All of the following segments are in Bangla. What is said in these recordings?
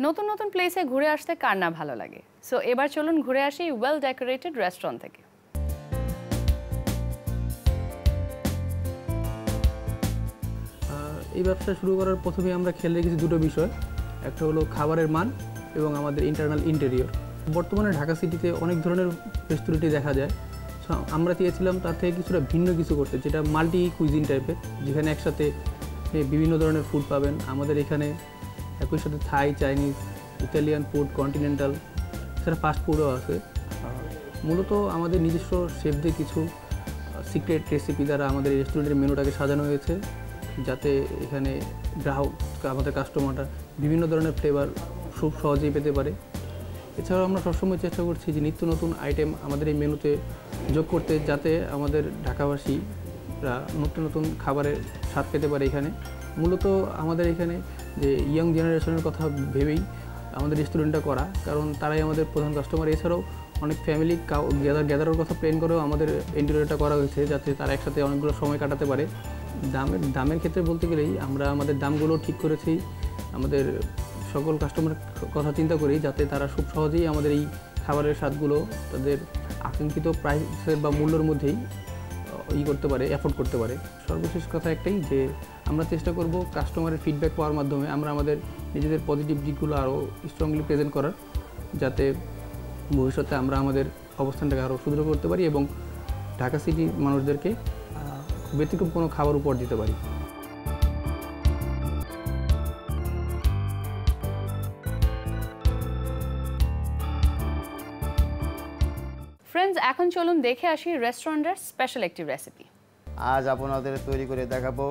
নতুন নতুন প্লেসে ঘুরে আসতে কার না ভালো লাগে। সো এবার চলুন ঘুরে আসি ওয়েল ডেকোরেটেড রেস্টুরেন্ট থেকে। এই ব্যবসা শুরু করার প্রথমে আমরা খেয়াল রেখেছি দুটো বিষয়, একটা হলো খাবারের মান এবং আমাদের ইন্টারনাল ইন্টেরিয়র। বর্তমানে ঢাকা সিটিতে অনেক ধরনের রেস্টুরেন্টই দেখা যায়, আমরা চেয়েছিলাম তার থেকে কিছুটা ভিন্ন কিছু করতে, যেটা মাল্টি কুইজিন টাইপের, যেখানে একসাথে বিভিন্ন ধরনের ফুড পাবেন। আমাদের এখানে একই সাথে থাই, চাইনিজ, ইতালিয়ান ফুড, কন্টিনেন্টাল, এছাড়া ফাস্ট ফুডও আছে। মূলত আমাদের নিজস্ব শেফদের কিছু সিক্রেট রেসিপি দ্বারা আমাদের এই রেস্টুরেন্টের মেনুটাকে সাজানো হয়েছে, যাতে এখানে গ্রাহক, আমাদের কাস্টমাররা বিভিন্ন ধরনের ফ্লেভার খুব সহজেই পেতে পারে। এছাড়াও আমরা সবসময় চেষ্টা করছি যে নিত্য নতুন আইটেম আমাদের এই মেনুতে যোগ করতে, যাতে আমাদের ঢাকাবাসীরা নতুন নতুন খাবারের স্বাদ পেতে পারে। এখানে মূলত আমাদের এখানে যে ইয়াং জেনারেশনের কথা ভেবেই আমাদের রেস্টুরেন্টটা করা, কারণ তারাই আমাদের প্রধান কাস্টমার। এছাড়াও অনেক ফ্যামিলি গ্যাদারের কথা প্ল্যান করেও আমাদের ইন্টেরিয়রটা করা হয়েছে, যাতে তারা একসাথে অনেকগুলো সময় কাটাতে পারে। দামের ক্ষেত্রে বলতে গেলেই আমরা আমাদের দামগুলো ঠিক করেছি আমাদের সকল কাস্টমারের কথা চিন্তা করি, যাতে তারা খুব সহজেই আমাদের এই খাবারের স্বাদগুলো তাদের আকাঙ্ক্ষিত প্রাইসের বা মূল্যের মধ্যেই করতে পারে, অ্যাফোর্ড করতে পারে। সর্বশেষ কথা একটাই, যে আমরা চেষ্টা করব কাস্টমারের ফিডব্যাক পাওয়ার মাধ্যমে আমরা আমাদের নিজেদের পজিটিভ দিকগুলো আরও স্ট্রংলি প্রেজেন্ট করার, যাতে ভবিষ্যতে আমরা আমাদের অবস্থানটাকে আরও সুদৃঢ় করতে পারি এবং ঢাকা সিটির মানুষদেরকে ব্যতিক্রম কোনো খাবার উপহার দিতে পারি। ফ্রেন্ডস, এখন চলুন দেখে আসি রেস্টুরেন্টের স্পেশাল একটি রেসিপি। আজ আপনাদের তৈরি করে দেখাবো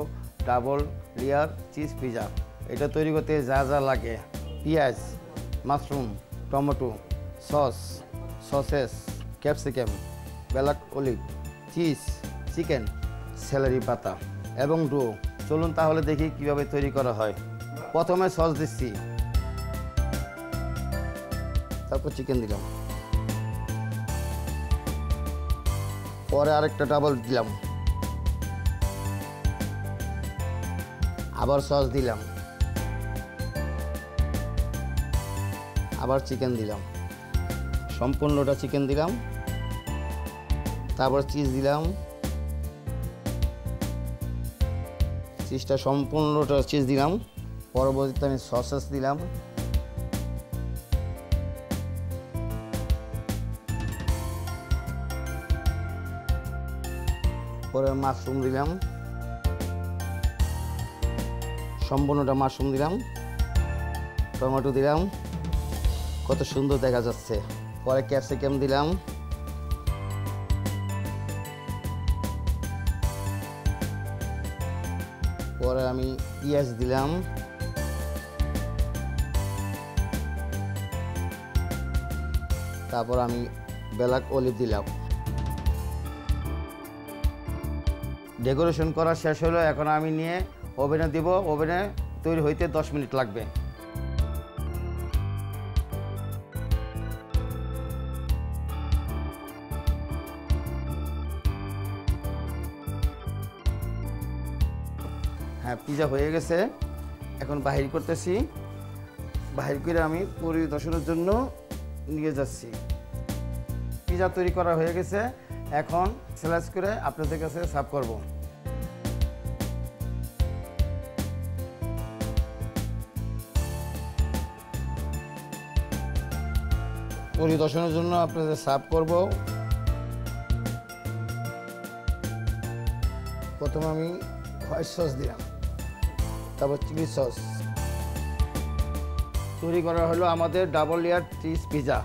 ডাবল লেয়ার চিজ পিজা। এটা তৈরি করতে যা যা লাগে: পেঁয়াজ, mushroom, tomato, sausages, capsicum, black olive, cheese, chicken, celery পাতা এবং ডো। চলুন তাহলে দেখি কিভাবে তৈরি করা হয়। প্রথমে সস দিচ্ছি, তারপর চিকেন দিলাম, পরে আরেকটা ডাবল দিলাম, আবার সস দিলাম, আবার চিকেন দিলাম, সম্পূর্ণটা চিকেন দিলাম, তারপর চিজ দিলাম, চিজটা সম্পূর্ণটা চিজ দিলাম, পরবর্তীতে আমি সসেস দিলাম, পরে মাশরুম দিলাম, সম্পূর্ণটা মাশরুম দিলাম, টমেটো দিলাম, কত সুন্দর দেখা যাচ্ছে। পরে ক্যাপসিকাম দিলাম, পরে আমি পেঁয়াজ দিলাম, তারপর আমি ব্ল্যাক অলিভ দিলাম। ডেকোরেশন করা শেষ হলো, এখন আমি নিয়ে ওভেনে দিব। ওভেনে তৈরি হইতে 10 মিনিট লাগবে। হ্যাঁ, পিজা হয়ে গেছে, এখন বাহির করতেছি। বাহির করে আমি পরিদর্শনের জন্য নিয়ে যাচ্ছি। পিজা তৈরি করা হয়ে গেছে, এখন স্লাইস করে আপনাদের কাছে সার্ভ করব। পরিদর্শনের জন্য আপনাদের সার্ভ করব। প্রথমে আমি হোয়াইট সস দিলাম, তারপর চিলি সস। তৈরি করা হলো আমাদের ডাবল লেয়ার চিজ পিজা।